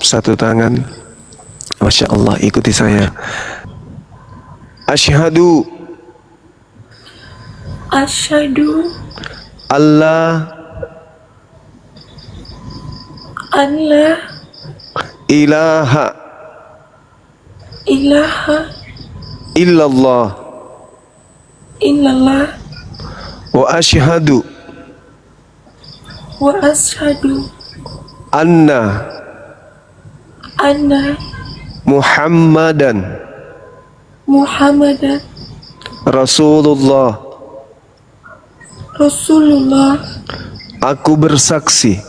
satu tangan. Masya Allah, ikuti saya. Asyhadu Asyhadu Allah an la ilaha ilaha illallah illallah wa asyhadu wa asyhadu anna anna Muhammadan Muhammadan Rasulullah. Rasulullah. Aku bersaksi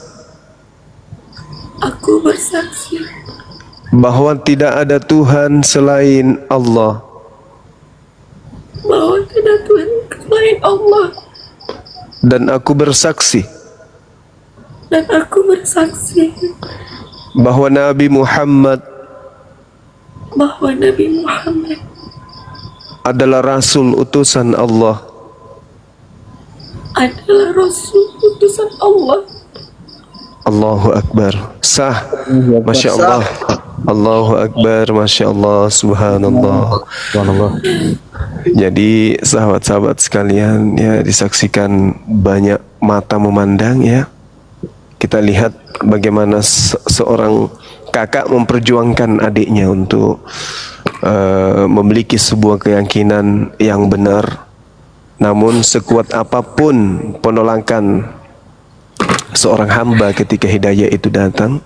Aku bersaksi bahwa tidak ada Tuhan selain Allah, bahwa tidak Tuhan selain Allah, dan aku bersaksi bahwa Nabi Muhammad bahwa Nabi Muhammad adalah Rasul utusan Allah. adalah Rasul utusan Allah. Allahu Akbar. Sah. Masya Allah. Allahu Akbar. Masya Allah. Subhanallah. Jadi sahabat-sahabat sekalian, ya, disaksikan banyak mata memandang, ya. Kita lihat bagaimana seorang kakak memperjuangkan adiknya untuk memiliki sebuah keyakinan yang benar. Namun sekuat apapun penolakan seorang hamba ketika hidayah itu datang,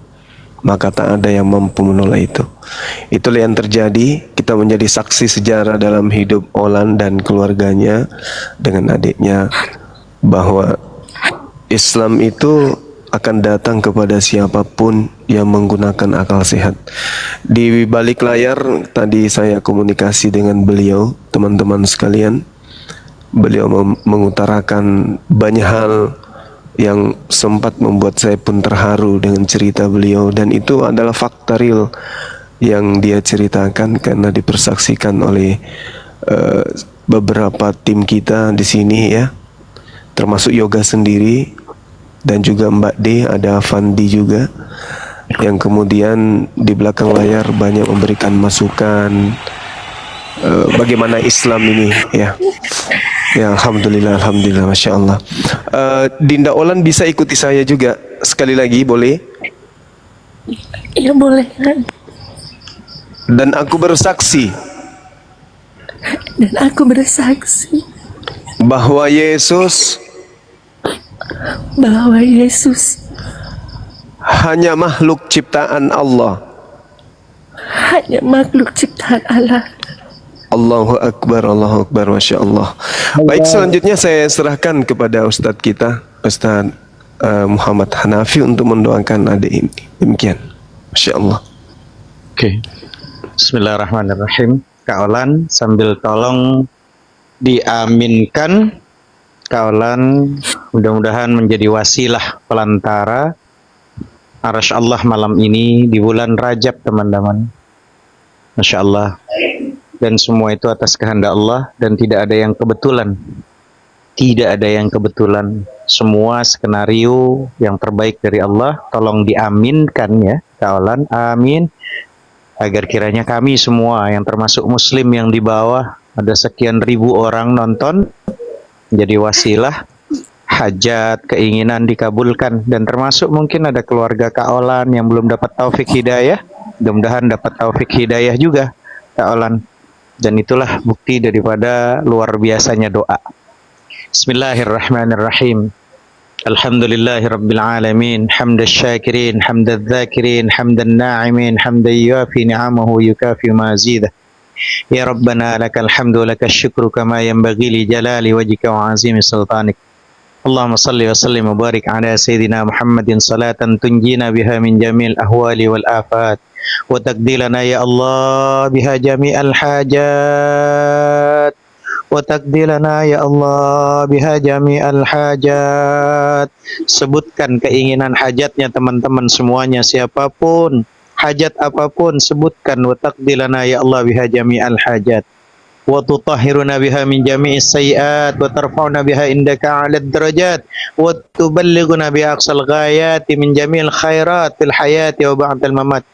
maka tak ada yang mampu menolak itu. Itulah yang terjadi. Kita menjadi saksi sejarah dalam hidup Olan dan keluarganya dengan adiknya, bahwa Islam itu akan datang kepada siapapun yang menggunakan akal sehat. Di balik layar tadi saya komunikasi dengan beliau, teman-teman sekalian. Beliau mengutarakan banyak hal yang sempat membuat saya pun terharu dengan cerita beliau, dan itu adalah fakta real yang dia ceritakan karena dipersaksikan oleh beberapa tim kita di sini, ya, termasuk Yoga sendiri dan juga Mbak D, ada Fandi juga yang kemudian di belakang layar banyak memberikan masukan bagaimana Islam ini, ya. Ya, alhamdulillah, alhamdulillah, masya Allah. Dinda Olan bisa ikuti saya juga sekali lagi, boleh? Ya boleh. Dan aku bersaksi bahwa Yesus hanya makhluk ciptaan Allah. Allahu Akbar, Allahu Akbar, Masya Allah. Baik, selanjutnya saya serahkan kepada Ustadz kita, Ustadz Muhammad Hanafi, untuk mendoakan adik ini. Demikian, Masya Allah. Oke. Bismillahirrahmanirrahim. Kak Olan, sambil tolong diaminkan, Kak Olan mudah-mudahan menjadi wasilah pelantara arasy Allah malam ini di bulan Rajab, teman-teman. Masya Allah. Dan semua itu atas kehendak Allah, dan tidak ada yang kebetulan. Tidak ada yang kebetulan. Semua skenario yang terbaik dari Allah. Tolong diaminkan, ya, Kak Olan. Amin. Agar kiranya kami semua yang termasuk muslim yang di bawah, ada sekian ribu orang nonton, menjadi wasilah hajat, keinginan dikabulkan. Dan termasuk mungkin ada keluarga Kak Olan yang belum dapat taufik hidayah. Mudah-mudahan dapat taufik hidayah juga, Kak Olan. Dan itulah bukti daripada luar biasanya doa. Bismillahirrahmanirrahim. Alhamdulillahi Rabbil Alamin. Hamdan syakirin, hamdan dzakirin, hamdan na'imin, hamdan yuafi ni'amahu yukafi mazidah. Ya Rabbana lakal hamdu lakal syukru kama yanbaghi li jalali wajhika wa azimi sultanik. Allahumma salli wa sallim wa barik ala Sayyidina Muhammadin salatan tunjina biha min jamil ahwali wal afat. وتقضي لنا يا الله بها جميع الحاجات وتقضي لنا ya Allah biha jami'al hajat. Sebutkan keinginan hajatnya teman-teman semuanya, siapapun, hajat apapun, sebutkan. Wa taqdi lana ya Allah biha jami'al hajat wa tutahhiruna biha min jami'is sayyi'at wa tarfa'una biha indaka 'alad darajat wa tuballighuna bi aqsal ghayati min jami'il khairat fil hayati wa ba'dal mamat.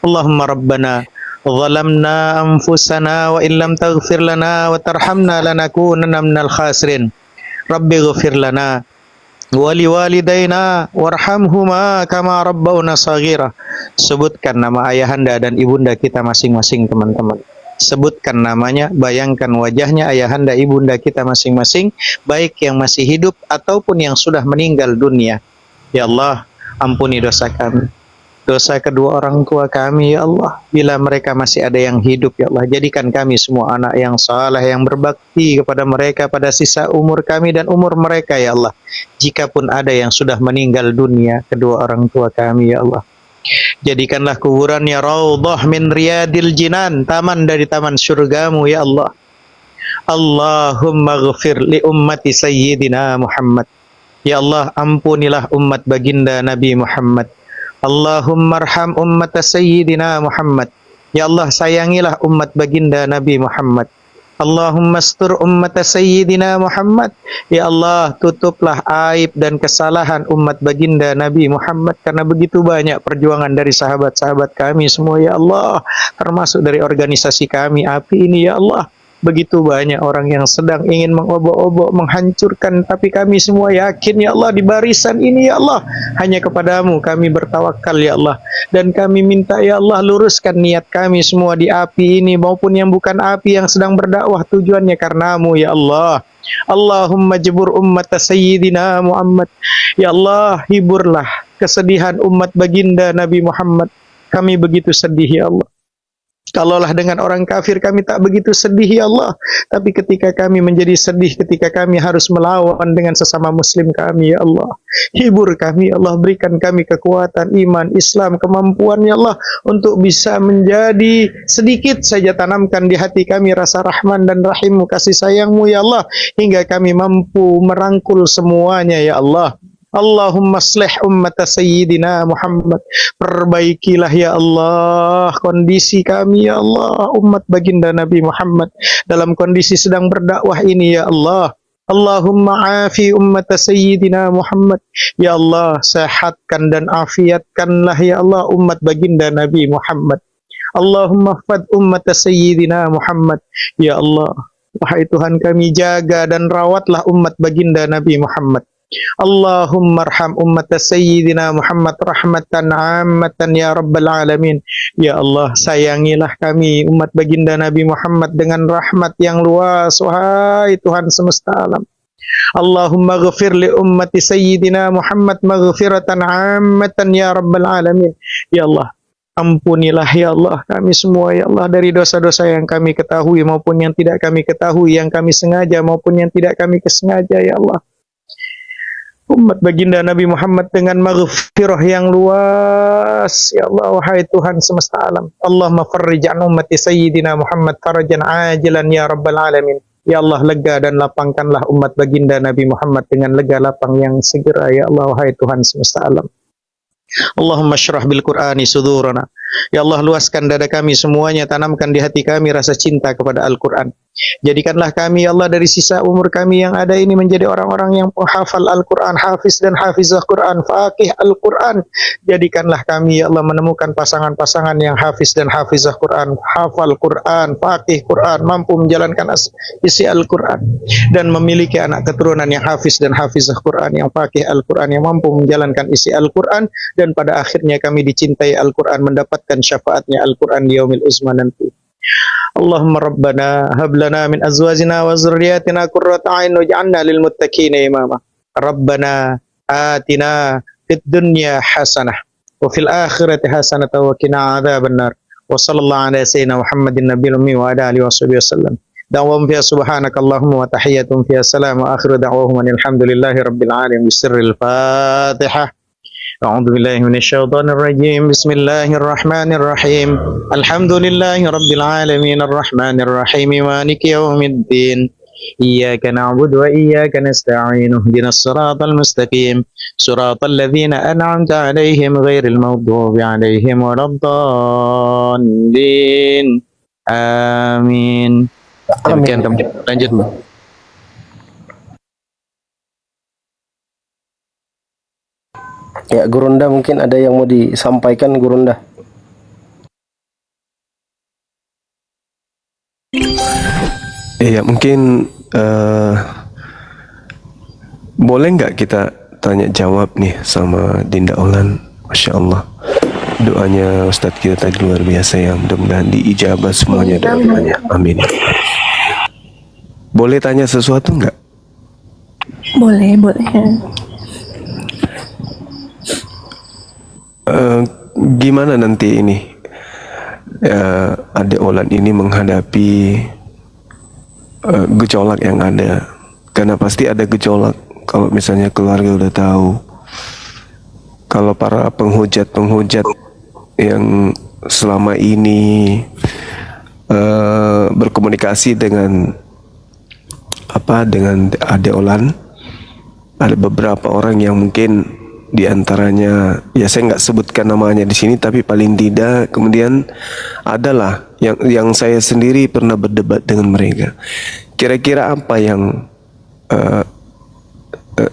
Allahumma rabbana zalamna anfusana wa illam taghfir lana wa tarhamna lanakunanna minal khasirin. Rabbi ghfir lana wali walidaina warhamhuma kama rabbawna saghira. Sebutkan nama ayahanda dan ibunda kita masing-masing, teman-teman. Sebutkan namanya, bayangkan wajahnya ayahanda ibunda kita masing-masing, baik yang masih hidup ataupun yang sudah meninggal dunia. Ya Allah, ampuni dosa kami, dosa kedua orang tua kami, ya Allah. Bila mereka masih ada yang hidup, ya Allah, jadikan kami semua anak yang saleh, yang berbakti kepada mereka pada sisa umur kami dan umur mereka, ya Allah. Jikapun ada yang sudah meninggal dunia, kedua orang tua kami, ya Allah, jadikanlah kuburannya raudhah min riyadil jinan, taman dari taman surgamu, ya Allah. Allahumma ghafir li ummati sayyidina Muhammad. Ya Allah, ampunilah umat baginda Nabi Muhammad. Allahumma arham ummat sayyidina Muhammad. Ya Allah, sayangilah umat baginda Nabi Muhammad. Allahumma astur ummat sayyidina Muhammad. Ya Allah, tutuplah aib dan kesalahan umat baginda Nabi Muhammad, karena begitu banyak perjuangan dari sahabat-sahabat kami semua, ya Allah, termasuk dari organisasi kami API ini, ya Allah. Begitu banyak orang yang sedang ingin mengobok-obok, menghancurkan, tapi kami semua yakin, ya Allah, di barisan ini, ya Allah, hanya kepadamu kami bertawakal, ya Allah. Dan kami minta, ya Allah, luruskan niat kami semua di API ini maupun yang bukan API yang sedang berdakwah, tujuannya karenamu, ya Allah. Allahumma jebur ummat sayyidina Muhammad. Ya Allah, hiburlah kesedihan umat baginda Nabi Muhammad. Kami begitu sedih, ya Allah. Kalaulah dengan orang kafir kami tak begitu sedih, ya Allah. Tapi ketika kami menjadi sedih, ketika kami harus melawan dengan sesama muslim kami, ya Allah, hibur kami, ya Allah. Berikan kami kekuatan iman, Islam, kemampuan, ya Allah, untuk bisa menjadi sedikit saja tanamkan di hati kami rasa rahman dan rahimmu, kasih sayangmu, ya Allah, hingga kami mampu merangkul semuanya, ya Allah. Allahumma aslih ummat sayyidina Muhammad. Perbaikilah, ya Allah, kondisi kami, ya Allah, umat baginda Nabi Muhammad dalam kondisi sedang berdakwah ini, ya Allah. Allahumma afi ummat sayyidina Muhammad. Ya Allah, sehatkan dan afiatkanlah, ya Allah, umat baginda Nabi Muhammad. Allahumma fad ummat sayyidina Muhammad. Ya Allah, wahai Tuhan kami, jaga dan rawatlah umat baginda Nabi Muhammad. Allahumma arham ummat sayyidina Muhammad rahmatan ammatan ya rabbal alamin. Ya Allah, sayangilah kami umat baginda Nabi Muhammad dengan rahmat yang luas, wahai Tuhan semesta alam. Allahumma ghafir li ummati sayyidina Muhammad maghfiratan ammatan ya rabbal alamin. Ya Allah, ampunilah, ya Allah, kami semua, ya Allah, dari dosa-dosa yang kami ketahui maupun yang tidak kami ketahui, yang kami sengaja maupun yang tidak kami kesengaja, ya Allah. Umat baginda Nabi Muhammad dengan maghfirah yang luas, ya Allah, wahai Tuhan semesta alam. Allahumma farrij an ummati sayyidina Muhammad farajan ajilan ya rabbal alamin. Ya Allah, lega dan lapangkanlah umat baginda Nabi Muhammad dengan lega lapang yang segera, ya Allah, wahai Tuhan semesta alam. Allahumma syrah bil Qur'ani sudurana. Ya Allah, luaskan dada kami semuanya, tanamkan di hati kami rasa cinta kepada Al-Quran. Jadikanlah kami, ya Allah, dari sisa umur kami yang ada ini menjadi orang-orang yang penghafal Al-Quran, hafiz dan hafizah Quran, faqih Al-Quran. Jadikanlah kami, ya Allah, menemukan pasangan-pasangan yang hafiz dan hafizah Quran, hafal Quran, faqih Quran, mampu menjalankan isi Al-Quran, dan memiliki anak keturunan yang hafiz dan hafizah Quran, yang faqih Al-Quran, yang mampu menjalankan isi Al-Quran, dan pada akhirnya kami dicintai Al-Quran, mendapatkan syafaatnya Al-Quran di yaumil uzma nanti. Allahumma rabbana hab lana min azwajina wa zurriyyatina qurrata a'yun waj'alna lil muttaqina imama. Rabbana atina fid dunya hasanah wa fil akhirati hasanah wa qina adzabannar. Wa sallallahu ala sayyidina Muhammadin nabiyil ummi wa ala alihi washabihi wasallam. Da'wahum fiha subhanakallahumma wa tahiyyatuhum fiha salam wa akhiru da'wahum alhamdulillahi rabbil alamin. Bisirril Fatihah. أعوذ بالله من الشيطان الرجيم بسم الله الرحمن الرحيم الحمد لله رب العالمين الرحمن الرحيم مالك يوم الدين إياك نعبد وإياك نستعين اهدنا الصراط المستقيم صراط الذين أنعمت عليهم غير المغضوب عليهم ولا الضالين آمين. Demikian teman, lanjut. Ya, Gurunda, mungkin ada yang mau disampaikan, Gurunda? Iya, mungkin boleh nggak kita tanya jawab nih sama Dinda Olan? Masya Allah, doanya Ustadz kita tadi luar biasa ya. Mudah-mudahan diijabah semuanya doanya. Amin. Boleh tanya sesuatu nggak? Boleh, boleh. Gimana nanti ini adik Olan ini menghadapi gejolak yang ada? Karena pasti ada gejolak kalau misalnya keluarga udah tahu, kalau para penghujat yang selama ini berkomunikasi dengan dengan adik Olan, ada beberapa orang yang mungkin diantaranya, ya saya nggak sebutkan namanya di sini, tapi paling tidak kemudian adalah yang saya sendiri pernah berdebat dengan mereka. Kira-kira apa yang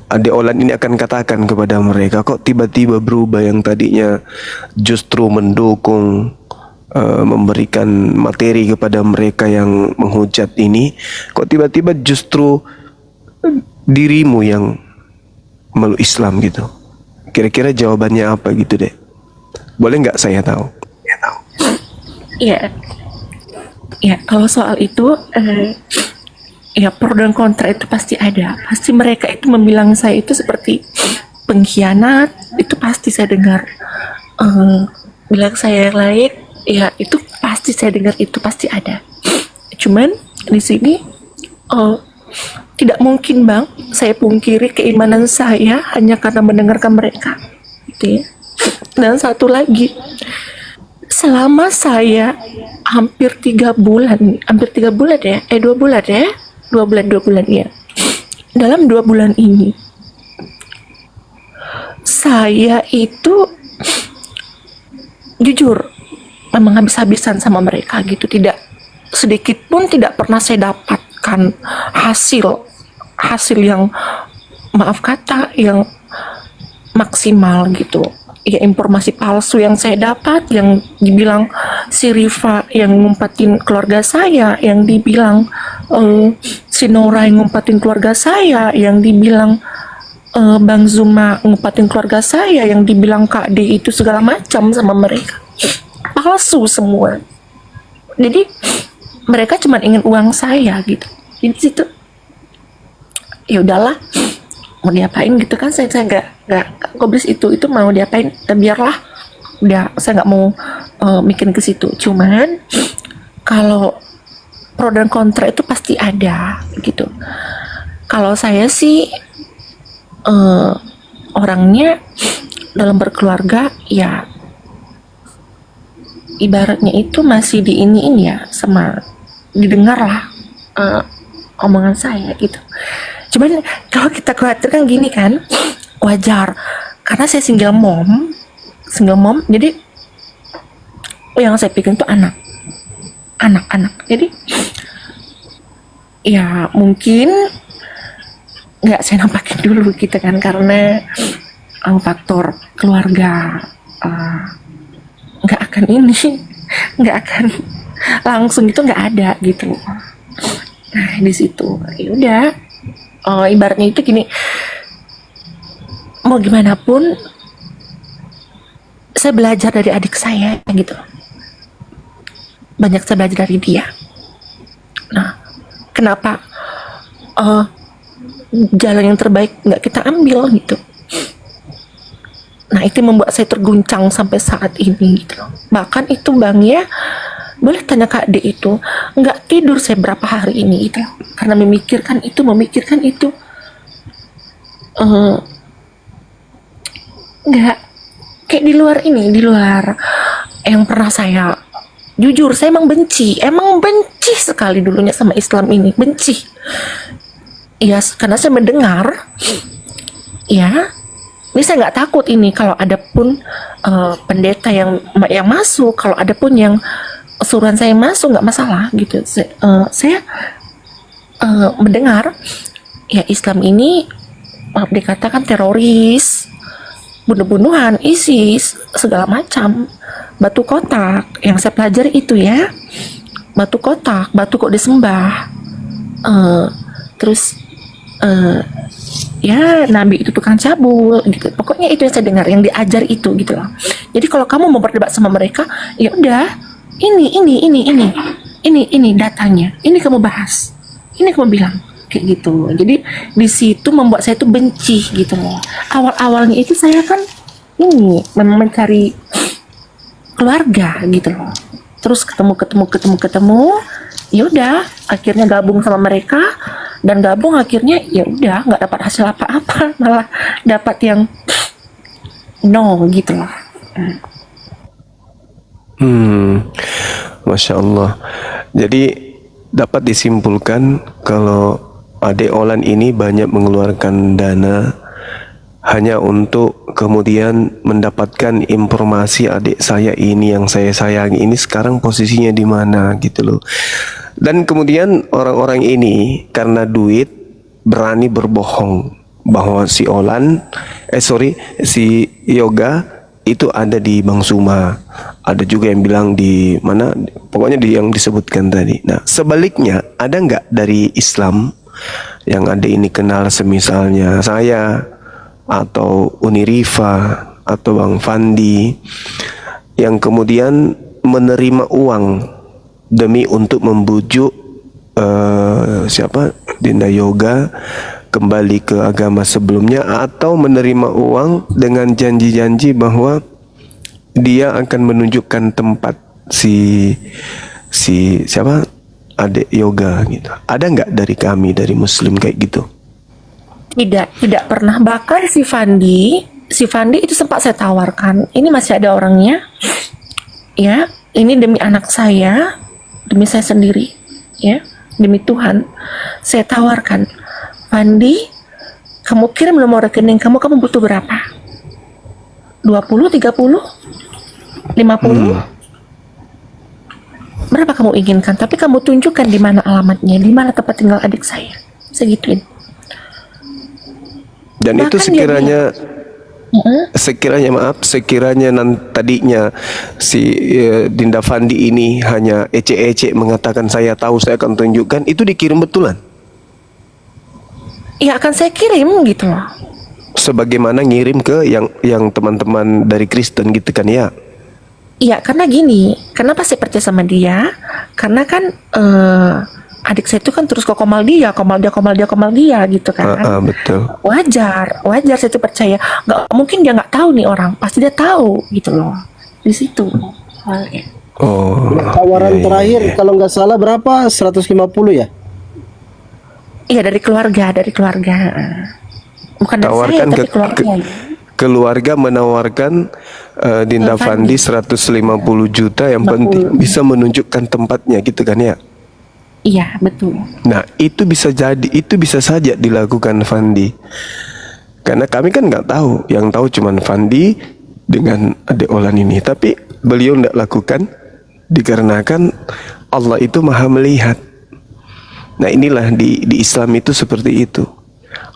adik Olan ini akan katakan kepada mereka? Kok tiba-tiba berubah, yang tadinya justru mendukung, memberikan materi kepada mereka yang menghujat ini, kok tiba-tiba justru dirimu yang meluk Islam gitu? Kira-kira jawabannya apa gitu deh? Boleh nggak saya tahu? Ya, ya kalau soal itu, ya pro dan kontra itu pasti ada. Pasti mereka itu membilang saya itu seperti pengkhianat, itu pasti saya dengar. Bilang saya yang lain, ya itu pasti saya dengar, itu pasti ada. Cuman di sini, tidak mungkin Bang, saya pungkiri keimanan saya hanya karena mendengarkan mereka, gitu ya. Dan satu lagi, selama saya hampir 3 bulan ya, 2 bulan ya, 2 bulan ya. Dalam 2 bulan ini, saya itu jujur memang habis-habisan sama mereka gitu. Tidak sedikit pun tidak pernah saya dapatkan hasil yang, maaf kata, yang maksimal gitu. Ya informasi palsu yang saya dapat, yang dibilang si Rifa yang ngumpetin keluarga saya, yang dibilang si Nora yang ngumpetin keluarga saya, yang dibilang Bang Zuma ngumpetin keluarga saya, yang dibilang Kak D itu segala macam sama mereka, palsu semua. Jadi mereka cuma ingin uang saya gitu. Jadi situ ya udahlah, mau diapain gitu kan, saya nggak goblis itu mau diapain, dan biarlah, udah saya nggak mau mikir ke situ. Cuman kalau pro dan kontra itu pasti ada gitu. Kalau saya sih orangnya dalam berkeluarga ya ibaratnya itu masih diiniin ya, sama didengar lah omongan saya gitu. Cuman kalau kita khawatirkan gini kan, wajar, karena saya single mom, jadi yang saya pikir itu anak. Jadi ya mungkin nggak saya nampakin dulu gitu kan, karena faktor keluarga nggak akan langsung itu nggak ada gitu. Nah di situ ya udah. Ibaratnya itu gini, mau gimana pun saya belajar dari adik saya gitu, banyak saya belajar dari dia. Nah kenapa jalan yang terbaik nggak kita ambil gitu? Nah itu membuat saya terguncang sampai saat ini gitu. Bahkan itu Bang ya, boleh tanya Kak D itu, nggak tidur saya berapa hari ini gitu, karena memikirkan itu. Nggak kayak di luar yang pernah saya, jujur saya emang benci sekali dulunya sama Islam ini, benci ya, karena saya mendengar ya. Ini saya nggak takut ini, kalau ada pun pendeta yang masuk, kalau ada pun yang suruhan saya masuk, nggak masalah gitu. Saya mendengar ya Islam ini maaf dikatakan teroris, bunuh-bunuhan, ISIS, segala macam, batu kotak yang saya pelajari itu ya, batu kotak, batu kok disembah, eh, terus ya Nabi itu tukang cabul gitu. Pokoknya itu yang saya dengar, yang diajar itu gitu loh. Jadi kalau kamu mau berdebat sama mereka, ya udah, ini datanya, ini kamu bahas, ini kamu bilang kayak gitu. Jadi di situ membuat saya tuh benci gitu loh. Awal-awalnya itu saya kan ini mencari keluarga gitu loh. Terus ketemu, ya udah, akhirnya gabung sama mereka, dan gabung akhirnya ya udah nggak dapat hasil apa-apa, malah dapat yang no gitu loh. Masya Allah. Jadi dapat disimpulkan kalau adik Olan ini banyak mengeluarkan dana hanya untuk kemudian mendapatkan informasi adik saya ini yang saya sayangi ini sekarang posisinya di mana gitu loh. Dan kemudian orang-orang ini karena duit berani berbohong bahwa si Yoga itu ada di Bang Suma. Ada juga yang bilang di mana, pokoknya yang disebutkan tadi. Nah, sebaliknya ada nggak dari Islam yang ada ini kenal semisalnya saya atau Uni Rifa atau Bang Fandi yang kemudian menerima uang demi untuk membujuk Dinda Yoga kembali ke agama sebelumnya, atau menerima uang dengan janji-janji bahwa dia akan menunjukkan tempat si adik Yoga gitu. Ada nggak dari kami, dari Muslim kayak gitu? Tidak pernah. Bahkan si Fandi itu sempat saya tawarkan, ini masih ada orangnya ya, ini demi anak saya, demi saya sendiri ya, demi Tuhan saya tawarkan, Fandi, kamu kirim nomor rekening kamu butuh berapa? 20, 30, 50? Berapa kamu inginkan? Tapi kamu tunjukkan di mana alamatnya, di mana tempat tinggal adik saya. Segituin. Dan Bahkan itu sekiranya tadinya si Dinda Fandi ini hanya ecek-ecek mengatakan saya tahu, saya akan tunjukkan, itu dikirim betulan? Ya akan saya kirim gitu loh. Sebagaimana ngirim ke yang teman-teman dari Kristen gitu kan ya? Iya, karena gini, kenapa saya percaya sama dia? Karena kan adik saya itu kan terus ke Komal dia gitu kan. Betul. Wajar saya tuh percaya. Nggak mungkin dia nggak tahu nih orang, pasti dia tahu gitu loh. Di situ soalnya. Oh. Tawaran iya, terakhir iya. kalau nggak salah berapa? 150 ya? Iya, dari keluarga. Bukan dari saya, Tawarkan tapi keluarga. keluarga menawarkan Dinda Fandi 150 juta, yang penting bisa menunjukkan tempatnya gitu kan ya? Iya, betul. Nah, itu bisa saja dilakukan Fandi. Karena kami kan nggak tahu, yang tahu cuman Fandi dengan adik Olan ini. Tapi beliau tidak lakukan dikarenakan Allah itu maha melihat. Nah, inilah di Islam itu seperti itu.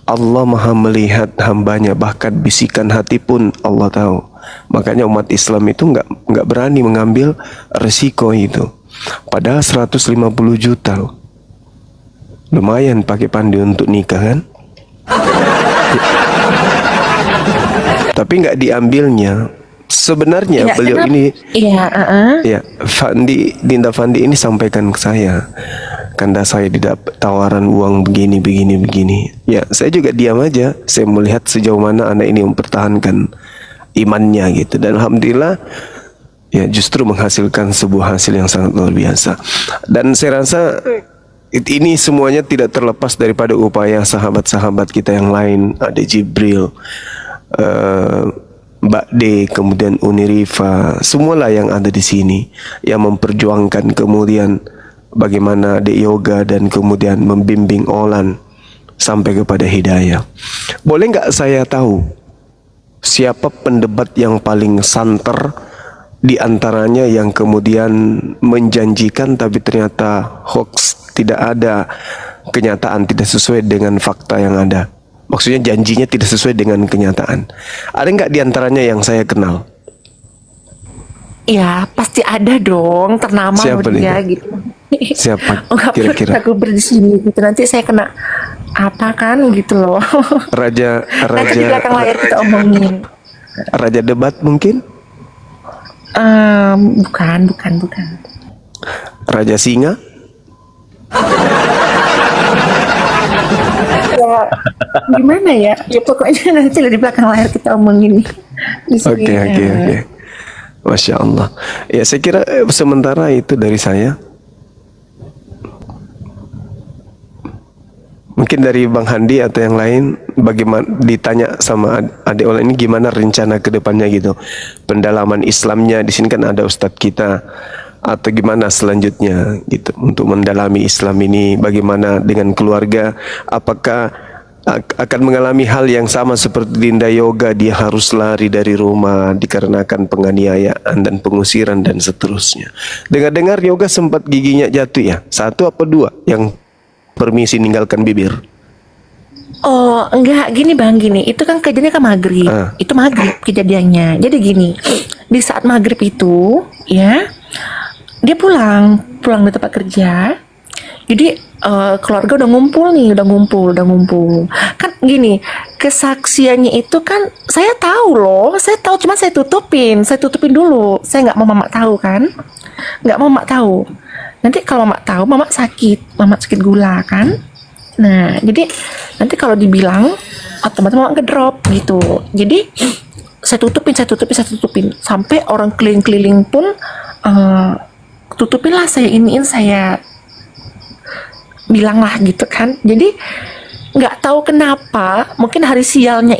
Allah maha melihat hambanya, bahkan bisikan hati pun Allah tahu. Makanya umat Islam itu nggak berani mengambil resiko itu. Padahal 150 juta loh. Lumayan pakai Pandi untuk nikah kan? Tapi nggak diambilnya. Sebenarnya Ya, beliau karena- ini, Iya, Dinda Fandi ini sampaikan ke saya, karena saya didapat tawaran uang begini. Ya, saya juga diam aja. Saya melihat sejauh mana anak ini mempertahankan imannya gitu. Dan alhamdulillah, ya justru menghasilkan sebuah hasil yang sangat luar biasa. Dan saya rasa ini semuanya tidak terlepas daripada upaya sahabat-sahabat kita yang lain, ada Jibril, Mbak D, kemudian Uni Rifa, semualah yang ada di sini yang memperjuangkan kemudian bagaimana Dek Yoga dan kemudian membimbing Olan sampai kepada hidayah. Boleh nggak saya tahu siapa pendebat yang paling santer di antaranya yang kemudian menjanjikan tapi ternyata hoax, tidak ada kenyataan, tidak sesuai dengan fakta yang ada? Maksudnya janjinya tidak sesuai dengan kenyataan. Ada nggak di antaranya yang saya kenal? iya, pasti ada dong, ternama Siapa loh dia nih? gitu. Siapa Nggak perlu kira-kira? aku di sini gitu. Nanti saya kena apa kan gitu loh. Raja Nanti di belakang layar kita omongin. raja debat mungkin? Bukan. Raja singa? Ya, gimana ya? Ya pokoknya nanti di belakang layar kita omongin nih. Di sini. Oke. Masya Allah. Ya saya kira sementara itu dari saya. Mungkin dari Bang Handi atau yang lain, bagaimana ditanya sama adik Ola ini gimana rencana ke depannya gitu. Pendalaman Islamnya di sini kan ada ustadz kita, atau gimana selanjutnya gitu untuk mendalami Islam ini, bagaimana dengan keluarga, apakah akan mengalami hal yang sama seperti Dinda Yoga, dia harus lari dari rumah dikarenakan penganiayaan dan pengusiran dan seterusnya. Dengar-dengar Yoga sempat giginya jatuh ya, 1 apa 2 yang permisi ninggalkan bibir. Oh enggak, gini bang, gini itu kan kejadiannya kan maghrib. Itu maghrib kejadiannya. Jadi gini, di saat maghrib itu ya dia pulang dari tempat kerja. Jadi keluarga udah ngumpul nih, udah ngumpul. Kan gini, kesaksiannya itu kan saya tahu loh, cuma saya tutupin dulu. Saya nggak mau mama tahu kan, nggak mau mama tahu. Nanti kalau mama tahu, mama sakit gula kan. Nah, jadi nanti kalau dibilang otomatis mama ngedrop gitu. Jadi saya tutupin sampai orang keliling-keliling pun tutupin lah, saya bilang lah gitu kan. Jadi nggak tahu kenapa, mungkin hari sialnya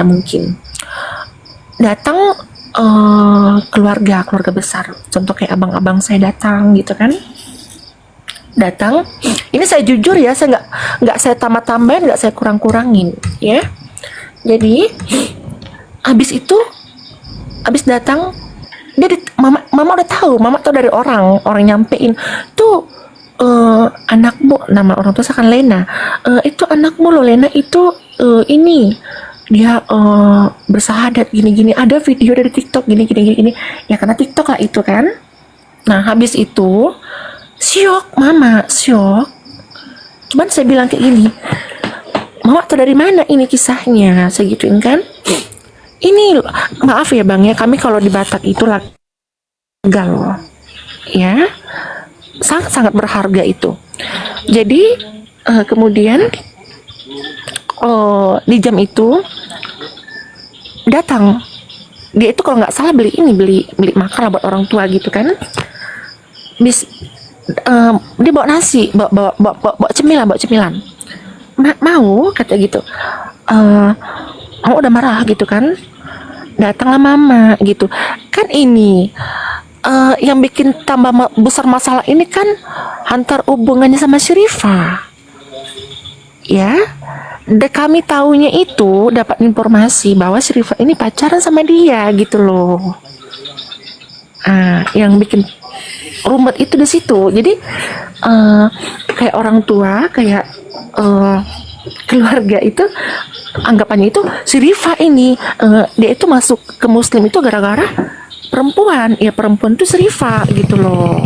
mungkin datang keluarga besar, contoh kayak abang-abang saya datang gitu kan. Ini saya jujur ya, saya nggak saya tambah-tambahin, nggak saya kurang-kurangin ya. Jadi habis datang dia mama udah tahu, dari orang nyampein tuh, anakmu, nama orang tua saya kan Lena, itu anakmu loh, Lena itu ini dia bersahadat gini, ada video dari TikTok gini ya, karena TikTok lah itu kan. Nah habis itu mama syok. Cuman saya bilang kayak gini, mama tuh dari mana ini kisahnya, saya gituin kan. Ini maaf ya bang ya, kami kalau di Batak itu legal loh ya, sangat berharga itu. Jadi kemudian di jam itu datang dia itu, kalau nggak salah beli makan lah buat orang tua gitu kan. Dia bawa nasi, bawa cemilan. Mau kata gitu. Mau udah marah gitu kan. Datanglah mama gitu kan. Ini yang bikin tambah besar masalah ini kan antar hubungannya sama Syarifah ya. Kami taunya itu dapat informasi bahwa Syarifah ini pacaran sama dia gitu loh. Yang bikin rumit itu di situ. Jadi kayak orang tua, kayak keluarga itu anggapannya itu Syarifah ini dia itu masuk ke Muslim itu gara-gara perempuan itu Syarifah gitu loh.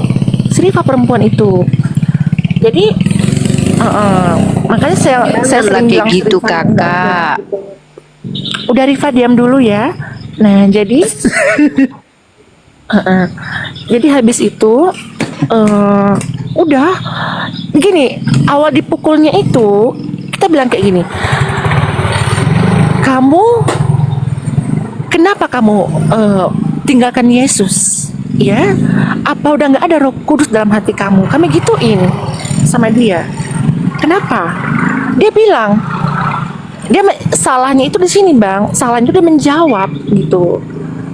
Syarifah perempuan itu. Jadi makanya saya sering bilang gitu Syarifah, kakak. udah Rifa diam dulu ya. Nah jadi jadi habis itu udah gini, awal dipukulnya itu kita bilang kayak gini, kenapa kamu tinggalkan Yesus ya, apa udah nggak ada Roh Kudus dalam hati kamu? Kami gituin sama dia. Kenapa? Dia bilang salahnya itu di sini bang, salahnya itu dia menjawab gitu,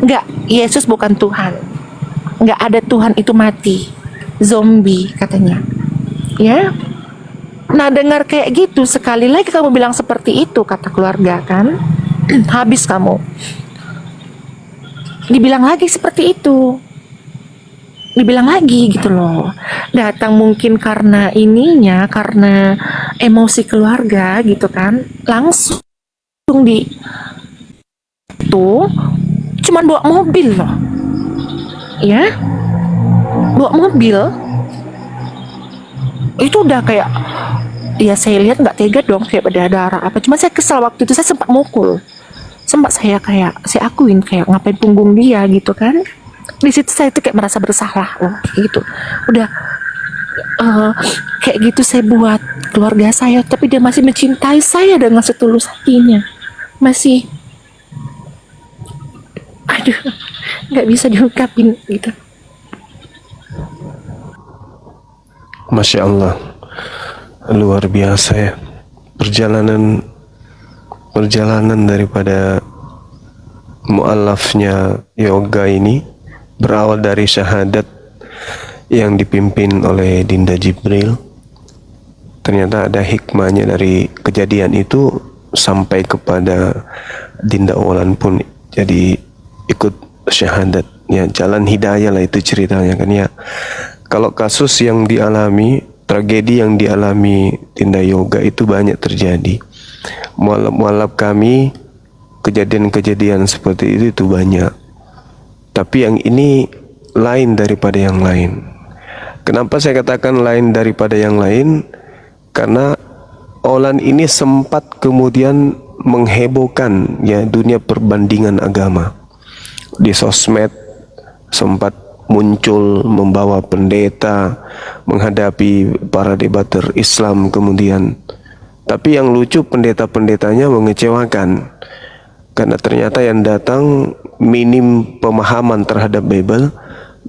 nggak, Yesus bukan Tuhan, nggak ada Tuhan itu mati, zombie katanya ya. Nah dengar kayak gitu, sekali lagi kamu bilang seperti itu, kata keluarga kan, habis kamu. Dibilang lagi seperti itu, dibilang lagi gitu loh. Datang mungkin karena emosi keluarga gitu kan, langsung cuman bawa mobil loh ya, bawa mobil itu udah kayak, ya saya lihat nggak tega dong, kayak berdarah apa. Cuma saya kesal waktu itu, saya sempat mukul, sempat saya kayak saya akuin kayak ngapain punggung dia gitu kan. Di situ saya tuh kayak merasa bersalah loh, kayak gitu. Udah kayak gitu saya buat keluarga saya, tapi dia masih mencintai saya dengan setulus hatinya. Masih, aduh, nggak bisa diungkapin gitu. Masya Allah, luar biasa ya perjalanan daripada mu'alafnya yoga ini, berawal dari syahadat yang dipimpin oleh Dinda Jibril. Ternyata ada hikmahnya dari kejadian itu sampai kepada Dinda Wulan pun jadi ikut syahadat ya. Jalan hidayah lah itu ceritanya kan ya. Kalau kasus yang dialami, tragedi yang dialami Dinda Yoga itu banyak terjadi. Mualaf kami, kejadian-kejadian seperti itu banyak. Tapi yang ini lain daripada yang lain. Kenapa saya katakan lain daripada yang lain? Karena Olan ini sempat kemudian menghebohkan ya dunia perbandingan agama. Di sosmed sempat muncul membawa pendeta menghadapi para debater Islam kemudian. Tapi yang lucu pendeta-pendetanya mengecewakan, karena ternyata yang datang minim pemahaman terhadap Bible.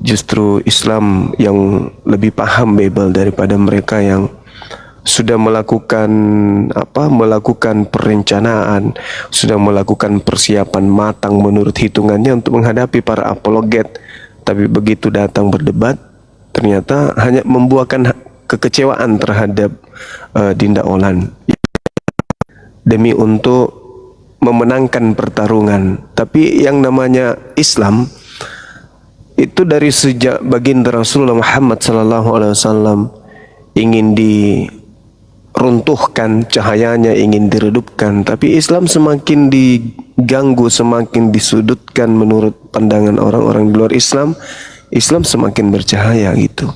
Justru Islam yang lebih paham Bible daripada mereka yang sudah melakukan perencanaan, sudah melakukan persiapan matang menurut hitungannya untuk menghadapi para apologet. Tapi begitu datang berdebat, ternyata hanya membuahkan kekecewaan terhadap Dinda Olan demi untuk memenangkan pertarungan. Tapi yang namanya Islam itu dari sejak baginda Rasulullah Muhammad SAW ingin diruntuhkan, cahayanya ingin diredupkan, tapi Islam semakin diganggu, semakin disudutkan menurut pandangan orang-orang di luar Islam. Islam semakin bercahaya gitu.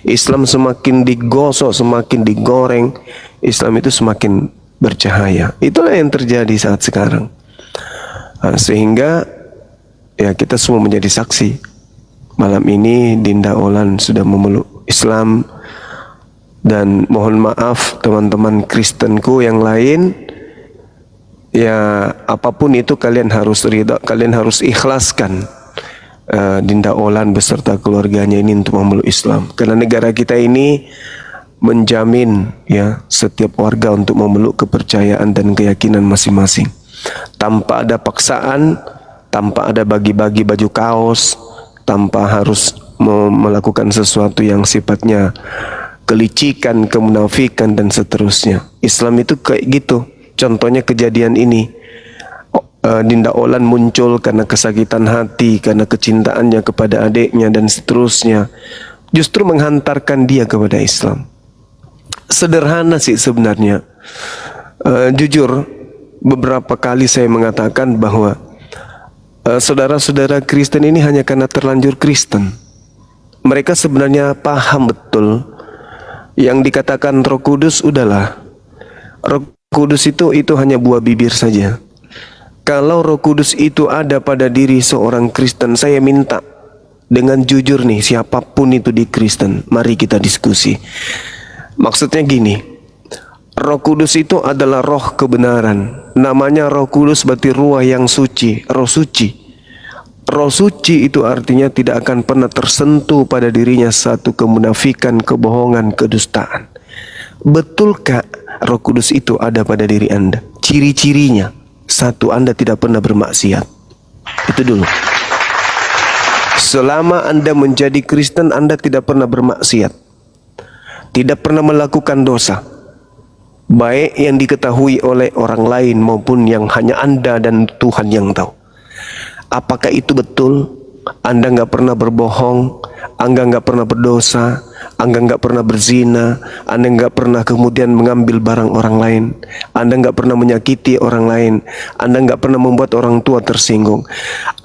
Islam semakin digosok, semakin digoreng, Islam itu semakin bercahaya. Itulah yang terjadi saat sekarang. Sehingga ya kita semua menjadi saksi. Malam ini Dinda Olan sudah memeluk Islam. Dan mohon maaf teman-teman Kristenku yang lain, ya apapun itu kalian harus ridha, kalian harus ikhlaskan Dinda Olan beserta keluarganya ini untuk memeluk Islam. Karena negara kita ini menjamin ya setiap warga untuk memeluk kepercayaan dan keyakinan masing-masing, tanpa ada paksaan, tanpa ada bagi-bagi baju kaos, tanpa harus melakukan sesuatu yang sifatnya kelicikan, kemunafikan dan seterusnya. Islam itu kayak gitu. Contohnya kejadian ini, Dinda Olan muncul karena kesakitan hati, karena kecintaannya kepada adiknya dan seterusnya, justru menghantarkan dia kepada Islam. Sederhana sih sebenarnya. Jujur, beberapa kali saya mengatakan bahwa saudara-saudara Kristen ini hanya karena terlanjur Kristen. Mereka sebenarnya paham betul yang dikatakan Roh Kudus. Udahlah, Roh Kudus itu hanya buah bibir saja. Kalau Roh Kudus itu ada pada diri seorang Kristen, saya minta dengan jujur nih, siapapun itu di Kristen, mari kita diskusi. Maksudnya gini, Roh Kudus itu adalah roh kebenaran. Namanya Roh Kudus berarti ruah yang suci, roh suci. Roh suci itu artinya tidak akan pernah tersentuh pada dirinya satu kemunafikan, kebohongan, kedustaan. Betulkah Roh Kudus itu ada pada diri Anda? Ciri-cirinya, satu, Anda tidak pernah bermaksiat. Itu dulu. Selama Anda menjadi Kristen, Anda tidak pernah bermaksiat, tidak pernah melakukan dosa, baik yang diketahui oleh orang lain maupun yang hanya Anda dan Tuhan yang tahu. Apakah itu betul? Anda nggak pernah berbohong, Anda nggak pernah berdosa, Anda nggak pernah berzina, Anda nggak pernah kemudian mengambil barang orang lain, Anda nggak pernah menyakiti orang lain, Anda nggak pernah membuat orang tua tersinggung.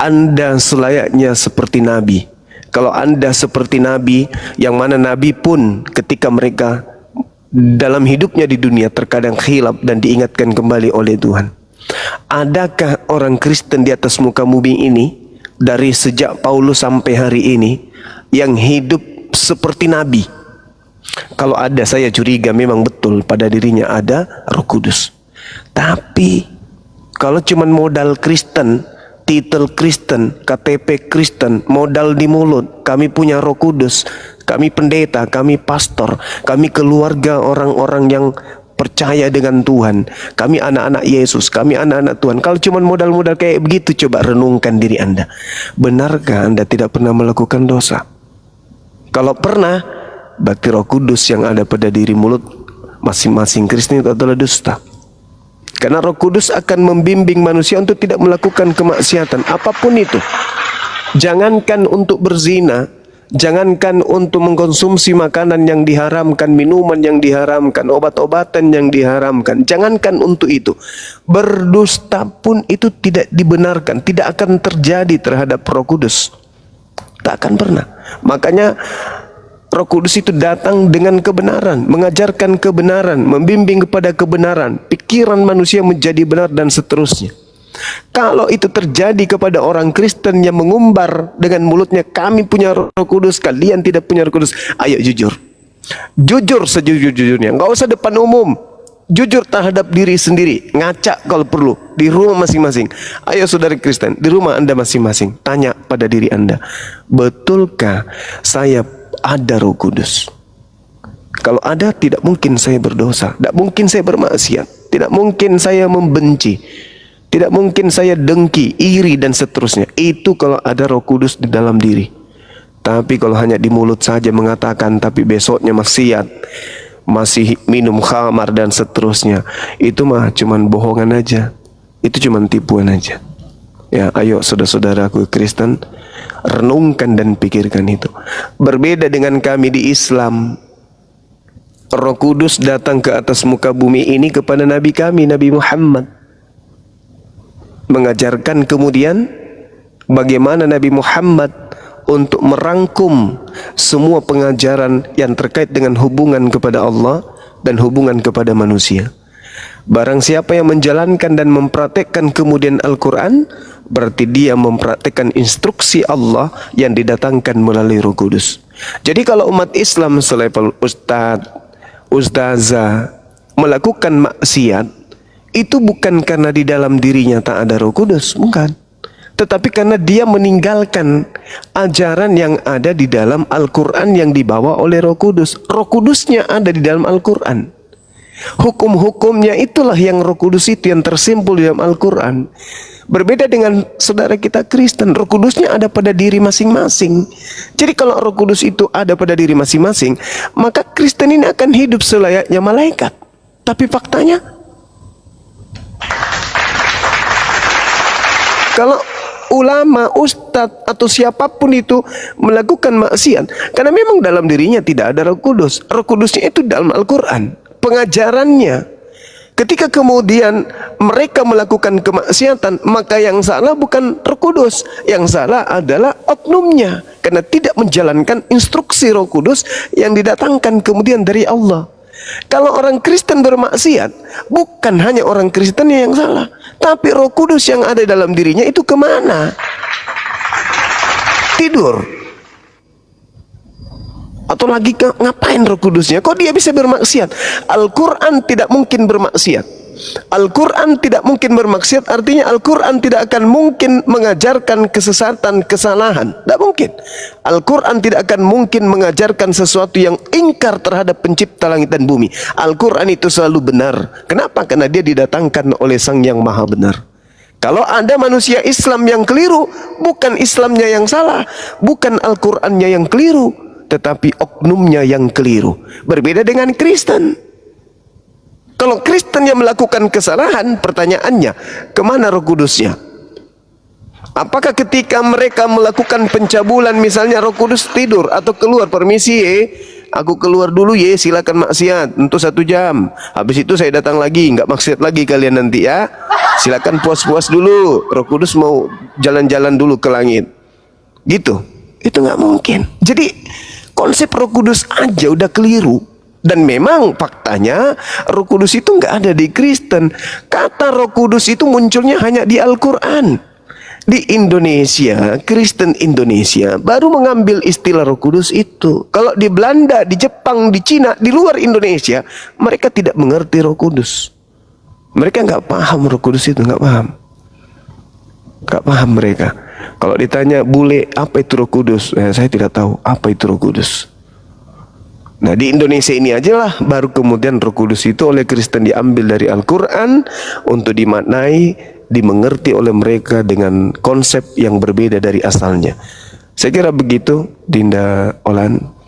Anda selayaknya seperti Nabi. Kalau Anda seperti Nabi, yang mana Nabi pun ketika mereka dalam hidupnya di dunia terkadang khilaf dan diingatkan kembali oleh Tuhan. Adakah orang Kristen di atas muka bumi ini dari sejak Paulus sampai hari ini yang hidup seperti Nabi? Kalau ada, saya curiga memang betul pada dirinya ada Roh Kudus. Tapi kalau cuma modal Kristen, titel Kristen, KTP Kristen, modal di mulut, kami punya Roh Kudus, kami pendeta, kami pastor, kami keluarga orang-orang yang percaya dengan Tuhan, kami anak-anak Yesus, kami anak-anak Tuhan. Kalau cuma modal-modal kayak begitu, coba renungkan diri Anda. Benarkah Anda tidak pernah melakukan dosa? Kalau pernah, berarti Roh Kudus yang ada pada diri mulut masing-masing Kristen itu adalah dusta. Karena Roh Kudus akan membimbing manusia untuk tidak melakukan kemaksiatan apapun itu. Jangankan untuk berzina, jangankan untuk mengkonsumsi makanan yang diharamkan, minuman yang diharamkan, obat-obatan yang diharamkan. Jangankan untuk itu, berdusta pun itu tidak dibenarkan, tidak akan terjadi terhadap Roh Kudus. Tak akan pernah. Makanya Roh Kudus itu datang dengan kebenaran, mengajarkan kebenaran, membimbing kepada kebenaran, pikiran manusia menjadi benar dan seterusnya. Kalau itu terjadi kepada orang Kristen yang mengumbar dengan mulutnya, kami punya Roh Kudus, kalian tidak punya Roh Kudus. Ayo jujur. Jujur sejujur-jujurnya. Enggak usah depan umum. Jujur terhadap diri sendiri. Ngaca kalau perlu. Di rumah masing-masing. Ayo saudara Kristen, di rumah Anda masing-masing. Tanya pada diri Anda. Betulkah saya ada Roh Kudus? Kalau ada, tidak mungkin saya berdosa, tidak mungkin saya bermaksiat, tidak mungkin saya membenci, tidak mungkin saya dengki, iri dan seterusnya. Itu kalau ada Roh Kudus di dalam diri. Tapi kalau hanya di mulut saja mengatakan, tapi besoknya maksiat, masih minum khamar dan seterusnya, itu mah cuman bohongan aja, itu cuman tipuan aja. Ya, ayo saudara-saudaraku Kristen, renungkan dan pikirkan itu. Berbeda dengan kami di Islam, Roh Kudus datang ke atas muka bumi ini kepada Nabi kami, Nabi Muhammad, mengajarkan kemudian bagaimana Nabi Muhammad untuk merangkum semua pengajaran yang terkait dengan hubungan kepada Allah dan hubungan kepada manusia. Barang siapa yang menjalankan dan mempraktekkan kemudian Al-Quran, berarti dia mempraktekkan instruksi Allah yang didatangkan melalui Roh Kudus. Jadi kalau umat Islam selevel ustadz, ustazah melakukan maksiat, itu bukan karena di dalam dirinya tak ada Roh Kudus, bukan. Tetapi karena dia meninggalkan ajaran yang ada di dalam Al-Quran yang dibawa oleh Roh Kudus. Roh Kudusnya ada di dalam Al-Quran. Hukum-hukumnya itulah yang Roh Kudus itu yang tersimpul di dalam Al-Quran. Berbeda dengan saudara kita Kristen, Roh Kudusnya ada pada diri masing-masing. Jadi kalau Roh Kudus itu ada pada diri masing-masing, maka Kristen ini akan hidup selayaknya malaikat. Tapi faktanya, kalau ulama, ustadz atau siapapun itu melakukan maksiat, karena memang dalam dirinya tidak ada Roh Kudus. Roh Kudusnya itu dalam Al-Quran, pengajarannya. Ketika kemudian mereka melakukan kemaksiatan, maka yang salah bukan Roh Kudus, yang salah adalah oknumnya, karena tidak menjalankan instruksi Roh Kudus yang didatangkan kemudian dari Allah. Kalau orang Kristen bermaksiat, bukan hanya orang Kristen yang salah, tapi Roh Kudus yang ada dalam dirinya itu kemana? Tidur? Atau lagi ngapain Roh Kudusnya? Kok dia bisa bermaksiat? Al-Quran tidak mungkin bermaksiat. Al-Quran tidak mungkin bermaksiat, artinya Al-Quran tidak akan mungkin mengajarkan kesesatan, kesalahan. Tidak mungkin. Al-Quran tidak akan mungkin mengajarkan sesuatu yang ingkar terhadap pencipta langit dan bumi. Al-Quran itu selalu benar. Kenapa? Karena dia didatangkan oleh Sang Yang Maha Benar. Kalau ada manusia Islam yang keliru, bukan Islamnya yang salah, bukan Al-Qurannya yang keliru, tetapi oknumnya yang keliru. Berbeda dengan Kristen. Kalau Kristen yang melakukan kesalahan, pertanyaannya, kemana Roh Kudusnya? Apakah ketika mereka melakukan pencabulan, misalnya Roh Kudus tidur atau keluar, permisi aku keluar dulu silakan maksiat untuk 1 jam. Habis itu saya datang lagi, nggak maksiat lagi kalian nanti ya. Silakan puas-puas dulu. Roh Kudus mau jalan-jalan dulu ke langit. Gitu. Itu nggak mungkin. Jadi konsep Roh Kudus aja udah keliru. Dan memang faktanya Roh Kudus itu nggak ada di Kristen. Kata Roh Kudus itu munculnya hanya di Al-Quran. Di Indonesia, Kristen Indonesia baru mengambil istilah Roh Kudus itu. Kalau di Belanda, di Jepang, di Cina, di luar Indonesia, mereka tidak mengerti Roh Kudus. Mereka nggak paham Roh Kudus itu, nggak paham. Nggak paham mereka. Kalau ditanya bule apa itu Roh Kudus, saya tidak tahu apa itu Roh Kudus. Nah, di Indonesia ini aja lah baru kemudian Roh Kudus itu oleh Kristen diambil dari Al-Quran untuk dimaknai, dimengerti oleh mereka dengan konsep yang berbeda dari asalnya. Saya kira begitu, Dinda Olan.